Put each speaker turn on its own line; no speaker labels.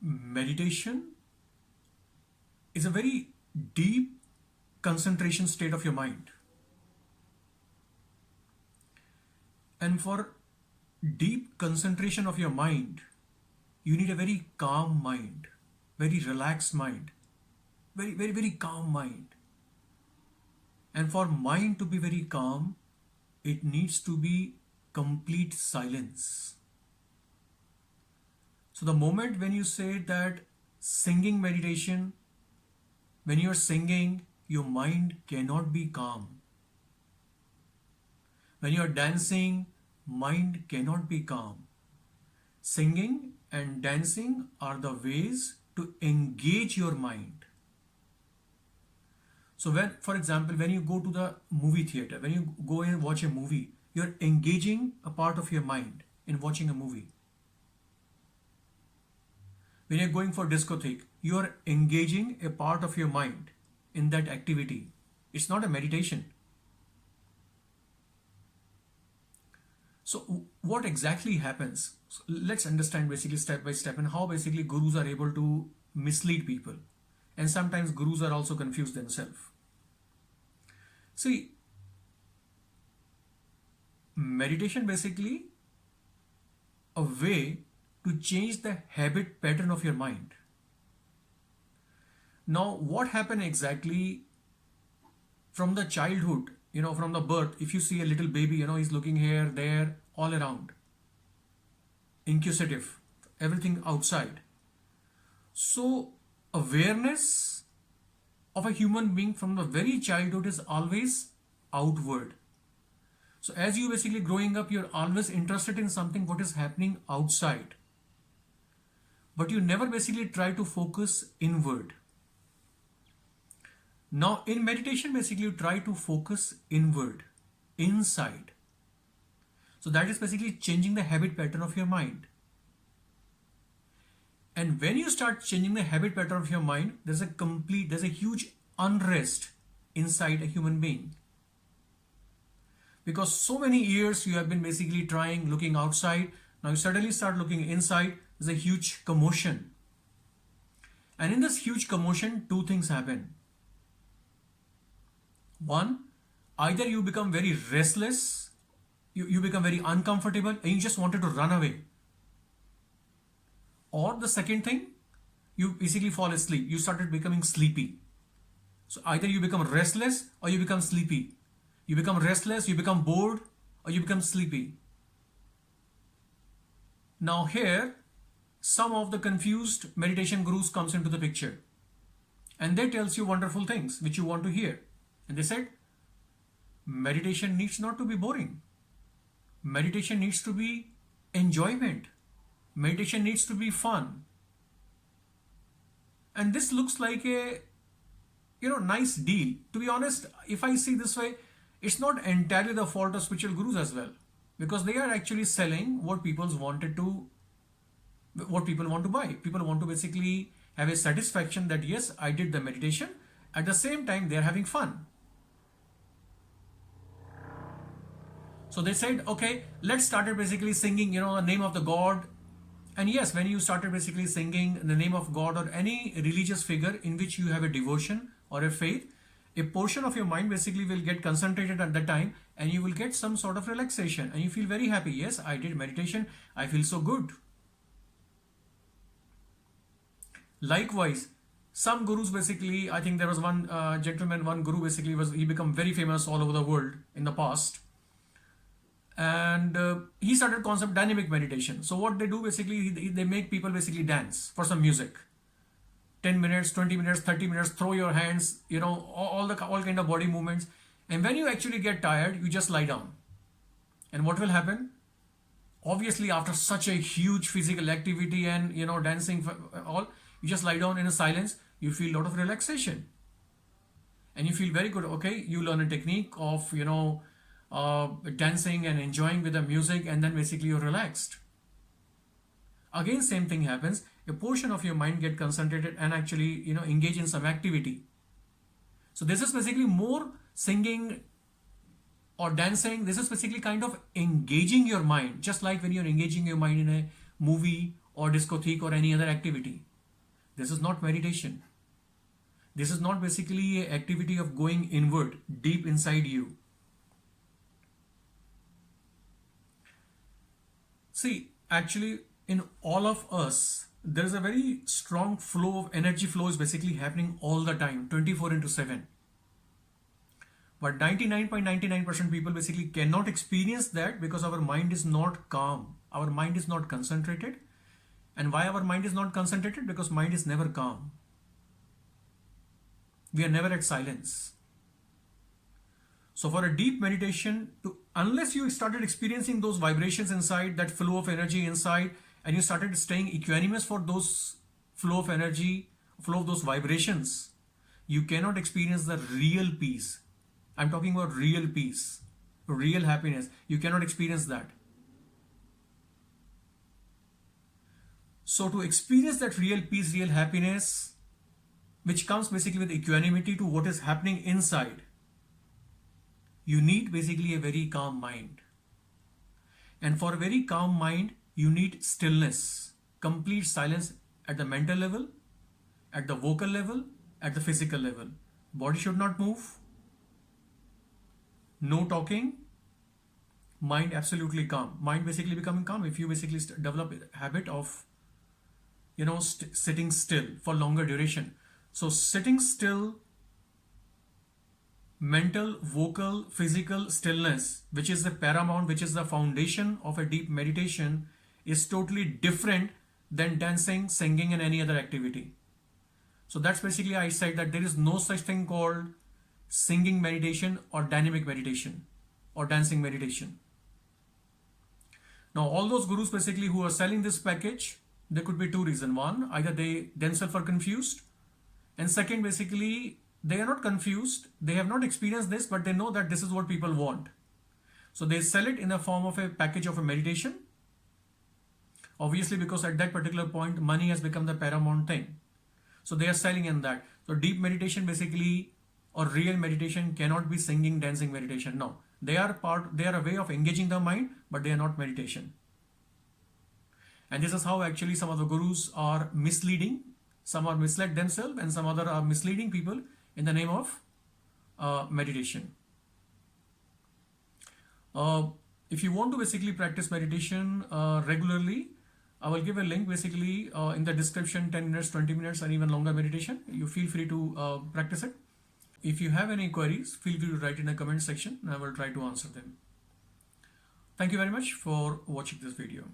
Meditation is a very deep concentration state of your mind. And for deep concentration of your mind, you need a very calm mind, very relaxed mind, very calm mind. And for mind to be very calm, it needs to be complete silence. So the moment when you say that singing meditation, when you're singing, your mind cannot be calm. When you're dancing, mind cannot be calm. Singing and dancing are the ways to engage your mind. So when, for example, when you go to the movie theater, when you go and watch a movie, you're engaging a part of your mind in watching a movie. When you're going for discotheque, you're engaging a part of your mind in that activity. It's not a meditation. So what exactly happens? So let's understand basically step by step and how basically gurus are able to mislead people. And sometimes gurus are also confused themselves. See, meditation basically a way to change the habit pattern of your mind. Now, what happened exactly from the childhood, from the birth, if you see a little baby, he's looking here, there, all around, inquisitive, everything outside. So, awareness of a human being from the very childhood is always outward. So, as you basically growing up, you're always interested in something what is happening outside. But you never basically try to focus inward. Now, in meditation, basically, you try to focus inward, inside. So that is basically changing the habit pattern of your mind. And when you start changing the habit pattern of your mind, there's a huge unrest inside a human being. Because so many years you have been basically trying, looking outside, now you suddenly start looking inside, there's a huge commotion. And in this huge commotion, two things happen. One, either you become very restless, you become very uncomfortable and you just wanted to run away. Or the second thing, you basically fall asleep. You started becoming sleepy. So either you become restless or you become sleepy. You become restless, you become bored, or you become sleepy. Now here, some of the confused meditation gurus comes into the picture. And they tells you wonderful things which you want to hear. And they said, meditation needs not to be boring. Meditation needs to be enjoyment. Meditation needs to be fun. And this looks like a, nice deal. To be honest, if I see this way, it's not entirely the fault of spiritual gurus as well. Because they are actually selling what people want to buy. People want to basically have a satisfaction that yes, I did the meditation. At the same time, they are having fun. So they said, okay, let's start basically singing, the name of the God. And yes, when you started basically singing the name of God or any religious figure in which you have a devotion or a faith, a portion of your mind basically will get concentrated at that time and you will get some sort of relaxation and you feel very happy. Yes, I did meditation. I feel so good. Likewise, some gurus basically, I think there was one one guru basically he became very famous all over the world in the past. And he started concept dynamic meditation. So what they do basically, they make people basically dance for some music. 10 minutes, 20 minutes, 30 minutes, throw your hands, all kind of body movements. And when you actually get tired, you just lie down. And what will happen? Obviously, after such a huge physical activity and, dancing, all, you just lie down in a silence, you feel a lot of relaxation. And you feel very good. Okay, you learn a technique of, dancing and enjoying with the music, and then basically you're relaxed. Again, same thing happens. A portion of your mind get concentrated and actually engage in some activity. So this is basically more singing or dancing. This is basically kind of engaging your mind, just like when you're engaging your mind in a movie or discotheque or any other activity. This is not meditation. This is not basically an activity of going inward, deep inside you. See, actually, in all of us, there is a very strong flow of energy flow is basically happening all the time, 24 into 7. But 99.99% people basically cannot experience that because our mind is not calm. Our mind is not concentrated. And why our mind is not concentrated? Because mind is never calm. We are never at silence. So for a deep meditation, unless you started experiencing those vibrations inside, that flow of energy inside, and you started staying equanimous for those flow of energy, flow of those vibrations, you cannot experience the real peace. I'm talking about real peace, real happiness. You cannot experience that. So to experience that real peace, real happiness, which comes basically with equanimity to what is happening inside, you need basically a very calm mind. And for a very calm mind, you need stillness, complete silence at the mental level, at the vocal level, at the physical level. Body should not move. No talking. Mind absolutely calm. Mind basically becoming calm if you basically develop a habit of, sitting still for longer duration. So sitting still, mental, vocal, physical stillness, which is the paramount, which is the foundation of a deep meditation, is totally different than dancing, singing, and any other activity. So that's basically I said that there is no such thing called singing meditation or dynamic meditation or dancing meditation. Now all those gurus basically who are selling this package, there could be two reasons. One, either they themselves are confused, and second, basically they are not confused, they have not experienced this, but they know that this is what people want. So they sell it in the form of a package of a meditation, obviously because at that particular point money has become the paramount thing. So they are selling in that. So deep meditation basically, or real meditation, cannot be singing, dancing meditation. No, they are a way of engaging the mind, but they are not meditation. And this is how actually some of the gurus are misleading. Some are misled themselves and some other are misleading people in the name of meditation. If you want to basically practice meditation regularly, I will give a link basically in the description, 10 minutes, 20 minutes, and even longer meditation. You feel free to practice it. If you have any queries, feel free to write in the comment section and I will try to answer them. Thank you very much for watching this video.